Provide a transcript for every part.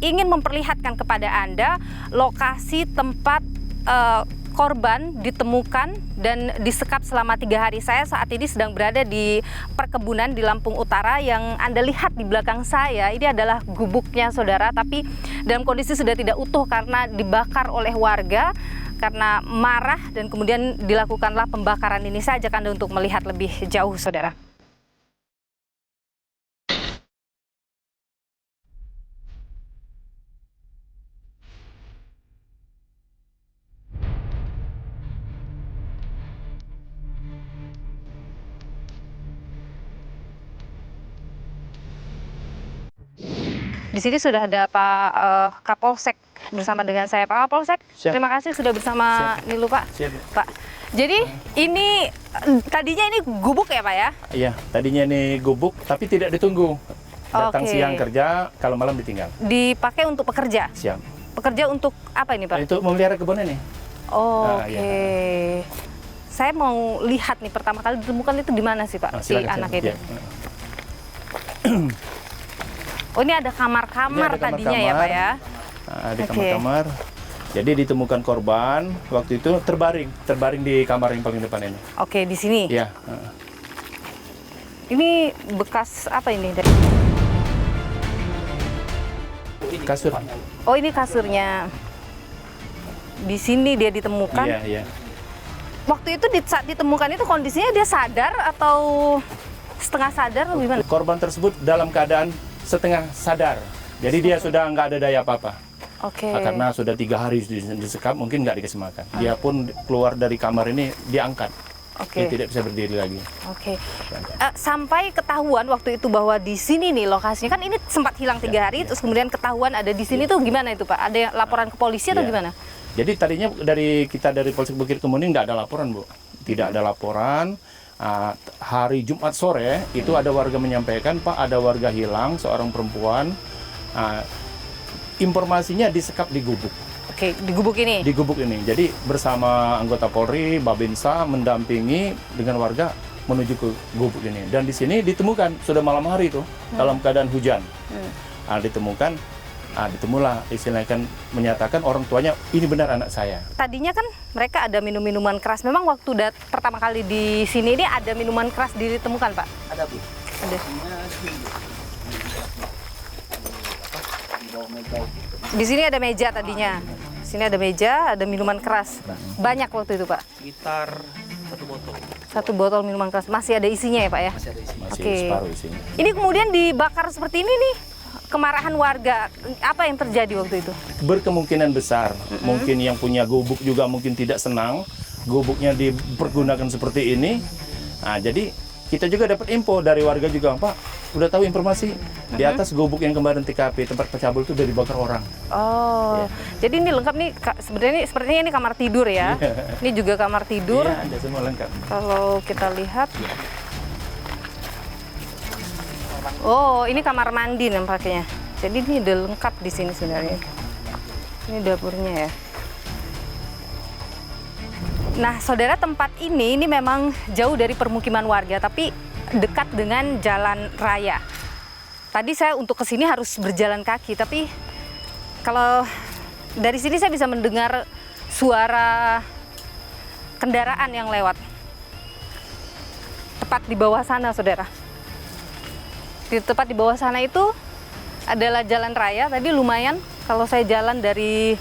ingin memperlihatkan kepada Anda lokasi tempat korban ditemukan dan disekap selama 3 hari. Saya saat ini sedang berada di perkebunan di Lampung Utara. Yang Anda lihat di belakang saya ini adalah gubuknya, saudara, tapi dalam kondisi sudah tidak utuh karena dibakar oleh warga karena marah, dan kemudian dilakukanlah pembakaran ini. Saya ajak Anda untuk melihat lebih jauh, saudara. Di sini sudah ada Pak Kapolsek bersama dengan saya. Pak Kapolsek, Siap. terima kasih sudah bersama Nilu, Pak. Siap. Pak, jadi ini tadinya ini gubuk ya, Pak ya? Iya, tadinya ini gubuk, tapi tidak ditunggu. Datang Oke. siang kerja, kalau malam ditinggal. Dipakai untuk pekerja? Siap. Pekerja untuk apa ini, Pak? Itu memelihara kebun ini. Oke. iya. Saya mau lihat nih, pertama kali ditemukan itu di mana sih, Pak, si anak itu? Ya. Oh, ini ada kamar-kamar Ini ada tadinya ya, Pak ya? Nah, di Oke. kamar-kamar. Jadi ditemukan korban waktu itu terbaring di kamar yang paling depan ini. Oke, di sini. Iya. Ini bekas apa ini? Kasur. Oh, ini kasurnya. Di sini dia ditemukan. Iya, iya. Waktu itu saat ditemukan itu kondisinya dia sadar atau setengah sadar atau gimana? Korban tersebut dalam keadaan setengah sadar. Jadi dia sudah nggak ada daya apa-apa. Oke. Karena sudah 3 hari disekap, mungkin nggak dikasih makan. Dia pun keluar dari kamar ini, diangkat. Oke. Dia tidak bisa berdiri lagi. Oke. Sampai ketahuan waktu itu bahwa di sini nih lokasinya, kan ini sempat hilang 3 hari, terus kemudian ketahuan ada di sini tuh gimana itu, Pak? Ada laporan ke polisi atau Iya. gimana? Jadi tadinya dari Polsek Bukit Kemuning nggak ada laporan, Bu. Tidak ada laporan. Hari Jumat sore itu ada warga menyampaikan, Pak, ada warga hilang, seorang perempuan. Informasinya disekap di gubuk. Oke, di gubuk ini? Di gubuk ini. Jadi bersama anggota Polri, Babinsa mendampingi dengan warga menuju ke gubuk ini. Dan di sini ditemukan, sudah malam hari itu, dalam keadaan hujan. Ditemulah istilahnya, kan menyatakan orang tuanya, ini benar anak saya. Tadinya kan mereka ada minum-minuman keras. Memang waktu pertama kali di sini ini ada minuman keras ditemukan, Pak? Ada, Bu. Ada. Di sini ada meja tadinya. Di sini ada meja, ada minuman keras. Banyak waktu itu, Pak? Sekitar 1 botol. 1 botol minuman keras. Masih ada isinya ya, Pak ya? Masih ada isinya. Masih Oke. separuh isinya. Ini kemudian dibakar seperti ini nih. Kemarahan warga, apa yang terjadi waktu itu? Berkemungkinan besar, mungkin yang punya gubuk juga mungkin tidak senang gubuknya dipergunakan seperti ini. Jadi kita juga dapat info dari warga juga, Pak, udah tahu informasi di atas gubuk yang kemarin TKP tempat pecabul itu udah dibakar orang. Oh, jadi ini lengkap nih, sepertinya ini kamar tidur ya. Ini juga kamar tidur. Iya, ada semua lengkap. Kalau kita lihat, oh, ini kamar mandi nampaknya. Jadi ini udah lengkap di sini sebenarnya. Ini dapurnya ya. Nah, saudara, tempat ini memang jauh dari permukiman warga, tapi dekat dengan jalan raya. Tadi saya untuk ke sini harus berjalan kaki, tapi kalau dari sini saya bisa mendengar suara kendaraan yang lewat. Tepat di bawah sana, saudara. Di tepat di bawah sana itu adalah jalan raya. Tadi lumayan kalau saya jalan dari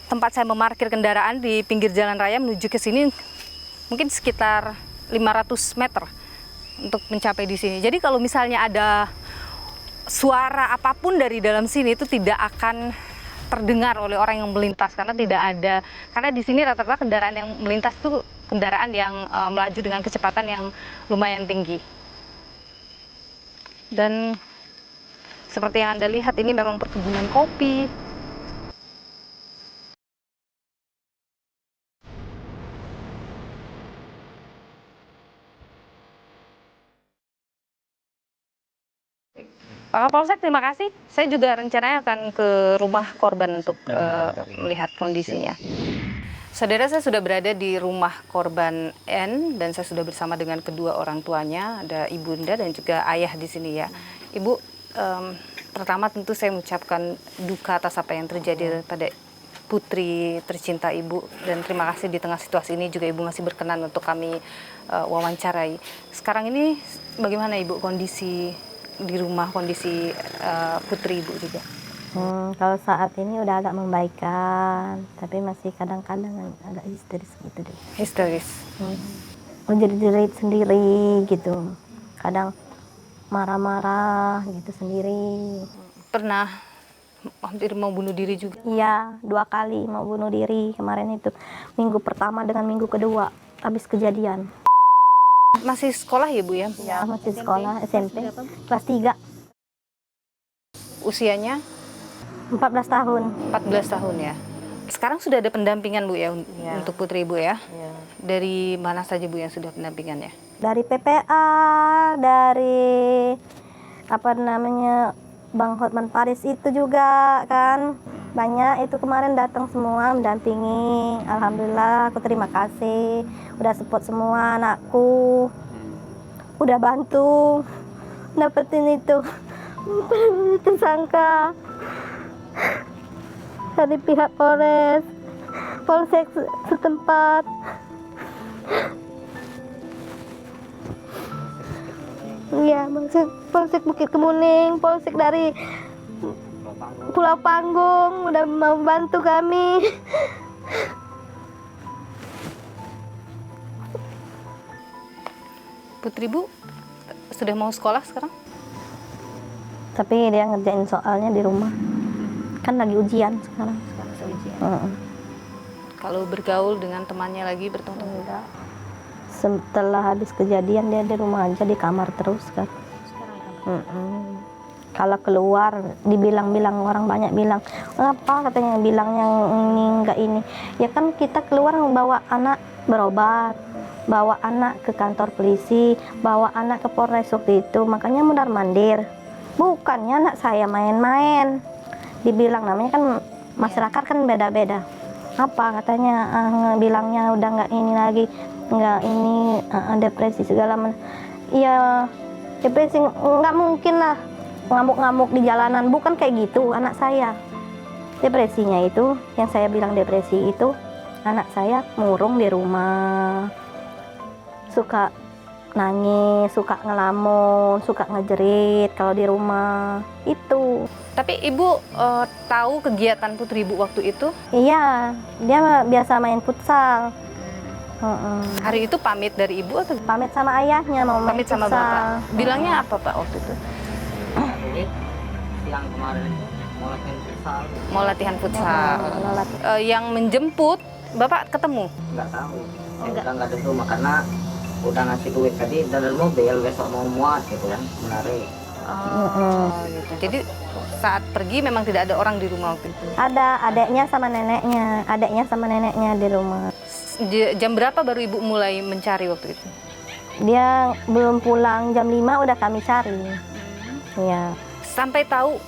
tempat saya memarkir kendaraan di pinggir jalan raya menuju ke sini mungkin sekitar 500 meter untuk mencapai di sini. Jadi kalau misalnya ada suara apapun dari dalam sini itu tidak akan terdengar oleh orang yang melintas karena di sini rata-rata kendaraan yang melintas itu kendaraan yang melaju dengan kecepatan yang lumayan tinggi. Dan seperti yang Anda lihat, ini memang perkebunan kopi. Pak Kapolsek, terima kasih. Saya juga rencananya akan ke rumah korban untuk melihat kondisinya. Saudara, saya sudah berada di rumah korban N dan saya sudah bersama dengan kedua orang tuanya, ada ibunda dan juga ayah di sini ya. Ibu, Pertama tentu saya mengucapkan duka atas apa yang terjadi pada putri tercinta Ibu, dan terima kasih di tengah situasi ini juga Ibu masih berkenan untuk kami wawancarai. Sekarang ini bagaimana Ibu kondisi di rumah, kondisi putri Ibu juga? Kalau saat ini udah agak membaikan, tapi masih kadang-kadang agak histeris gitu deh. Histeris. Menjerit-jerit sendiri gitu. Kadang marah-marah gitu sendiri. Pernah hampir mau bunuh diri juga? Iya, 2 kali mau bunuh diri kemarin itu. Minggu pertama dengan minggu kedua habis kejadian. Masih sekolah ya Bu ya? Ya, masih sekolah SMP kelas 3. Usianya 14 tahun. 14 tahun ya. Sekarang sudah ada pendampingan Bu ya untuk putri Ibu ya? Dari mana saja Bu yang sudah pendampingannya? Dari PPA, dari Bang Hotman Paris itu juga kan. Banyak itu kemarin datang semua mendampingi. Alhamdulillah aku terima kasih. Udah support semua anakku. Udah bantu dapetin itu tersangka dari pihak Polsek setempat. Iya, Polsek Bukit Kemuning, Polsek dari Pulau Panggung udah mau bantu kami. Putri Bu sudah mau sekolah sekarang? Tapi dia ngerjain soalnya di rumah. Kan lagi ujian sekarang. Kalau bergaul dengan temannya lagi bertemu? Enggak. Setelah habis kejadian dia di rumah aja, di kamar terus kan. Kalau keluar dibilang-bilang, orang banyak bilang, "Kenapa?" katanya bilang yang ini enggak ini. Ya kan kita keluar bawa anak berobat, bawa anak ke kantor polisi, bawa anak ke Polres waktu itu, makanya mundar-mandir. Bukannya anak saya main-main. Dibilang namanya kan masyarakat kan beda-beda. Apa katanya, bilangnya udah nggak ini lagi, nggak ini depresi segala macam. Iya, depresi nggak mungkin lah, ngamuk-ngamuk di jalanan, bukan kayak gitu anak saya. Depresinya itu, yang saya bilang depresi itu, anak saya murung di rumah, suka nangis, suka ngelamun, suka ngejerit kalau di rumah itu. Tapi Ibu tahu kegiatan putri Ibu waktu itu? Iya, dia biasa main futsal. Hari itu pamit dari Ibu atau Pamit sama ayahnya mau main pamit sama futsal. Bapak? Bilangnya apa Pak waktu itu? Jadi siang kemarin itu mau latihan futsal. Mau latihan futsal. Yang menjemput Bapak ketemu? Nggak tahu. Udah nggak ada rumah karena udah ngasih duit tadi dari mobil, besok mau muat gitu kan, menarik. Gitu. Jadi saat pergi memang tidak ada orang di rumah waktu itu? Ada adeknya sama neneknya di rumah. Jam berapa baru Ibu mulai mencari waktu itu? Dia belum pulang, jam 5 udah kami cari. Iya. Sampai tahu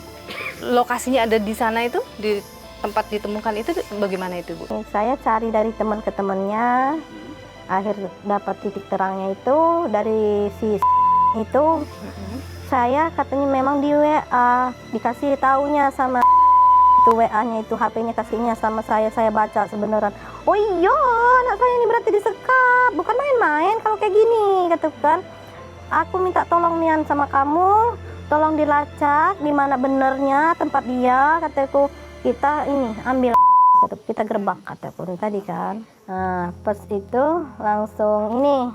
lokasinya ada di sana itu, di tempat ditemukan itu bagaimana itu Bu? Saya cari dari teman ke temannya, akhir dapat titik terangnya itu dari si itu. Saya katanya memang di WA, dikasih taunya sama itu WA-nya itu, HP-nya kasihnya sama saya baca sebenarnya. Oh iya, anak saya ini berarti disekap, bukan main-main kalau kayak gini, kata kan. Aku minta tolong nian sama kamu, tolong dilacak di mana benernya tempat dia, kataku. Kita ini ambil, kita gerbang, kataku tadi kan. Nah, pas itu langsung ini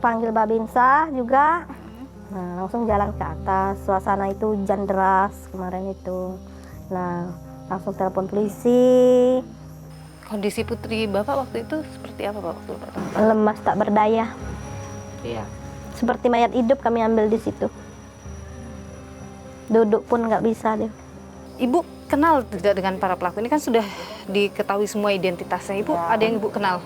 panggil Babinsa juga. Nah, langsung jalan ke atas. Suasana itu hujan deras kemarin itu. Nah, langsung telepon polisi. Kondisi putri Bapak waktu itu seperti apa Pak waktu Bapak? Lemas tak berdaya. Iya. Seperti mayat hidup kami ambil di situ. Duduk pun nggak bisa deh. Ibu kenal tidak dengan para pelaku? Ini kan sudah diketahui semua identitasnya. Ibu ada yang Ibu kenal?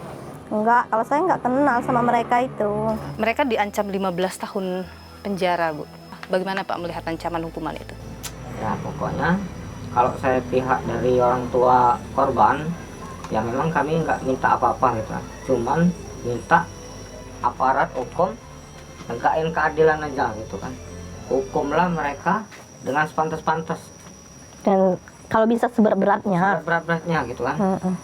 Enggak, kalau saya nggak kenal sama mereka itu. Mereka diancam 15 tahun penjara, Bu. Bagaimana Pak melihat ancaman hukuman itu? Ya pokoknya kalau saya pihak dari orang tua korban, ya memang kami nggak minta apa-apa gitu. Cuman minta aparat hukum tegakkan keadilan aja gitu kan. hukumlah mereka dengan sepantas-pantas, Dan kalau bisa seberat-beratnya. berat-beratnya gitu kan. Heeh.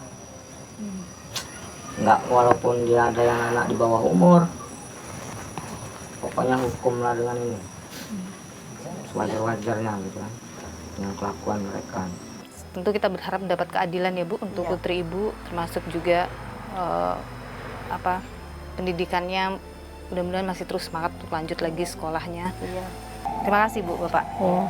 Nggak, walaupun dia ada yang anak di bawah umur, pokoknya hukumlah dengan ini sewajar-wajarnya gitu kan, dengan kelakuan mereka. Tentu kita berharap mendapat keadilan ya Bu untuk Iya. putri Ibu, termasuk juga pendidikannya, mudah-mudahan masih terus semangat untuk lanjut lagi sekolahnya. Iya. Terima kasih Bu, Bapak. Ya.